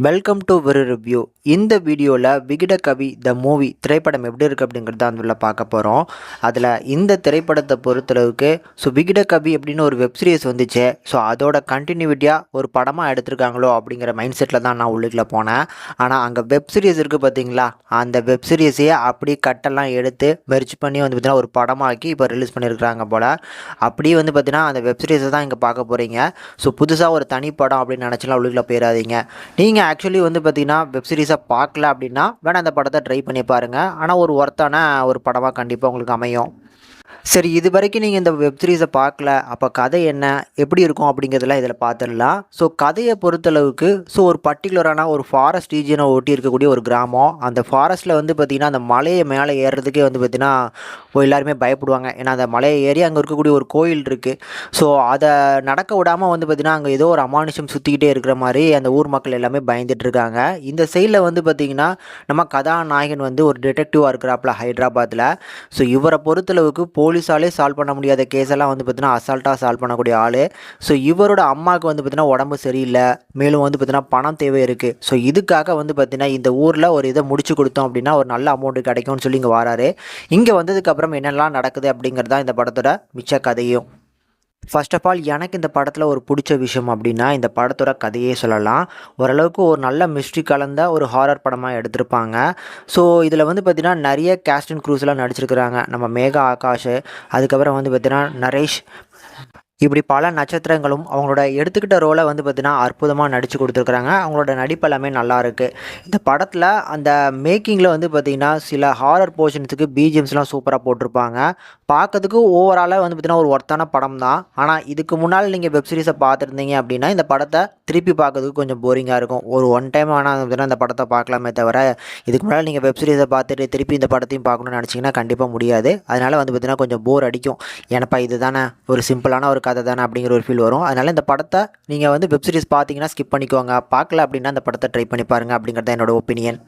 Welcome to ஒரு review. இந்த வீடியோவில் விகடகவி த மூவி திரைப்படம் எப்படி இருக்குது அப்படிங்கிறத அதில் பார்க்க போகிறோம். அதில் இந்த திரைப்படத்தை பொறுத்தளவுக்கு விகடகவி அப்படின்னு ஒரு வெப் சீரிஸ் வந்துச்சு. அதோட கண்டினியூட்டியாக ஒரு படமாக எடுத்திருக்காங்களோ அப்படிங்கிற மைண்ட் செட்டில் தான் நான் உள்ளுக்குள்ளே போனேன். ஆனால் அங்கே வெப் சீரிஸ் இருக்குது பார்த்தீங்களா, அந்த வெப் சீரிஸையே அப்படி கட்டெல்லாம் எடுத்து மெர்ஜ் பண்ணி பார்த்தீங்கன்னா ஒரு படமாக்கி இப்போ ரிலீஸ் பண்ணியிருக்கிறாங்க போல். அப்படியே பார்த்தீங்கன்னா அந்த வெப் சீரிஸை தான் இங்கே பார்க்க போகிறீங்க. புதுசாக ஒரு தனி படம் அப்படின்னு நினச்சலாம் உள்ளுக்குள்ளே போயிடாதீங்க. நீங்கள் ஆக்சுவலி பார்த்தீங்கன்னா வெப் சீரிஸை பார்க்கல அப்படின்னா வேணால் அந்த படத்தை ட்ரை பண்ணி பாருங்கள். ஆனால் ஒரு ஒர்த்தான ஒரு படமாக கண்டிப்பாக உங்களுக்கு அமையும். சரி, இது வரைக்கும் நீங்கள் இந்த வெப் சீரிஸை பார்க்கல, அப்போ கதை என்ன எப்படி இருக்கும் அப்படிங்கிறதெல்லாம் இதில் பார்த்துடலாம். கதையை பொறுத்தளவுக்கு ஒரு பர்டிகுலரான ஒரு ஃபாரஸ்ட் ரீஜனை ஒட்டி இருக்கக்கூடிய ஒரு கிராமம். அந்த ஃபாரஸ்ட்டில் பார்த்திங்கன்னா அந்த மலையை மேலே ஏறுறதுக்கே பார்த்திங்கன்னா எல்லாருமே பயப்படுவாங்க. ஏன்னா அந்த மலையை ஏறி அங்கே இருக்கக்கூடிய ஒரு கோயில் இருக்குது. அதை நடக்க விடாமல் பார்த்திங்கன்னா அங்கே ஏதோ ஒரு அமானுஷம் சுற்றிக்கிட்டே இருக்கிற மாதிரி அந்த ஊர் மக்கள் எல்லாமே பயந்துட்டு இருக்காங்க. இந்த சைடில் பார்த்திங்கன்னா நம்ம கதாநாயகன் ஒரு டிடெக்டிவாக இருக்கிறாப்புல ஹைதராபாத்தில். இவரை பொறுத்தளவுக்கு போலீஸாலே சால்வ் பண்ண முடியாத கேஸெல்லாம் பார்த்தீங்கன்னா அசால்ட்டாக சால்வ் பண்ணக்கூடிய ஆள். இவரோட அம்மாவுக்கு பார்த்தீங்கன்னா உடம்பு சரியில்லை, மேலும் பார்த்தீங்கன்னா பணம் தேவை இருக்குது. இதுக்காக பார்த்தீங்கன்னா இந்த ஊரில் ஒரு இதை முடிச்சு கொடுத்தோம் அப்படின்னா ஒரு நல்ல அமௌண்ட்டு கிடைக்கும்னு சொல்லி இங்கே வராரு. இங்கே வந்ததுக்கப்புறம் என்னெல்லாம் நடக்குது அப்படிங்கிறது தான் இந்த படத்தோட மிச்ச கதையும். ஃபர்ஸ்ட் ஆஃப் ஆல் எனக்கு இந்த படத்தில் ஒரு பிடிச்ச விஷயம் அப்படின்னா இந்த படத்தோட கதையே சொல்லலாம். ஓரளவுக்கு ஒரு நல்ல மிஸ்ட்ரி கலந்த ஒரு ஹாரர் படமாக எடுத்திருப்பாங்க. இதில் பார்த்திங்கன்னா நிறைய கேஸ்ட் அண்ட் க்ரூஸ்லாம் நடிச்சிருக்கிறாங்க. நம்ம மேகா ஆகாஷ், அதுக்கப்புறம் பார்த்திங்கன்னா நரேஷ், இப்படி பல நட்சத்திரங்களும் அவங்களோட எடுத்துக்கிட்ட ரோலை பார்த்திங்கன்னா அற்புதமாக நடித்து கொடுத்துருக்குறாங்க. அவங்களோட நடிப்பு எல்லாமே நல்லா இருக்குது. இந்த படத்தில் அந்த மேக்கிங்கில் பார்த்திங்கன்னா சில ஹாரர் போர்ஷன்ஸுக்கு பிஜிஎம்ஸ்லாம் சூப்பராக போட்டிருப்பாங்க. பார்க்கறதுக்கு ஓவராலாக பார்த்திங்கன்னா ஒரு ஒர்த்தான படம் தான். ஆனால் இதுக்கு முன்னால் நீங்கள் வெப் சீரிஸை பார்த்துருந்தீங்க அப்படின்னா இந்த படத்தை திருப்பி பார்க்கறதுக்கு கொஞ்சம் போரிங்காக இருக்கும். ஒரு ஒன் டைம் ஆனால் பார்த்திங்கன்னா இந்த படத்தை பார்க்கலாமே தவிர இதுக்கு முன்னால் நீங்கள் வெப் சீரிஸை பார்த்துட்டு திருப்பி இந்த படத்தையும் பார்க்கணும்னு நினச்சிங்கன்னா கண்டிப்பாக முடியாது. அதனால் பார்த்திங்கன்னா கொஞ்சம் போர் அடிக்கும். ஏன்னப்பா இது தானே ஒரு சிம்பிளான ஒரு கதை தானே அப்படிங்கிற ஒரு ஃபீல் வரும். அதனால் இந்த படத்தை நீங்கள் வெப் சீரிஸ் பார்த்தீங்கன்னா ஸ்கிப் பண்ணிக்கோங்க. பார்க்கல அப்படின்னா அந்த படத்தை ட்ரை பண்ணி பாருங்கள் அப்படிங்கிறது என்னோட ஒப்பீனியன்.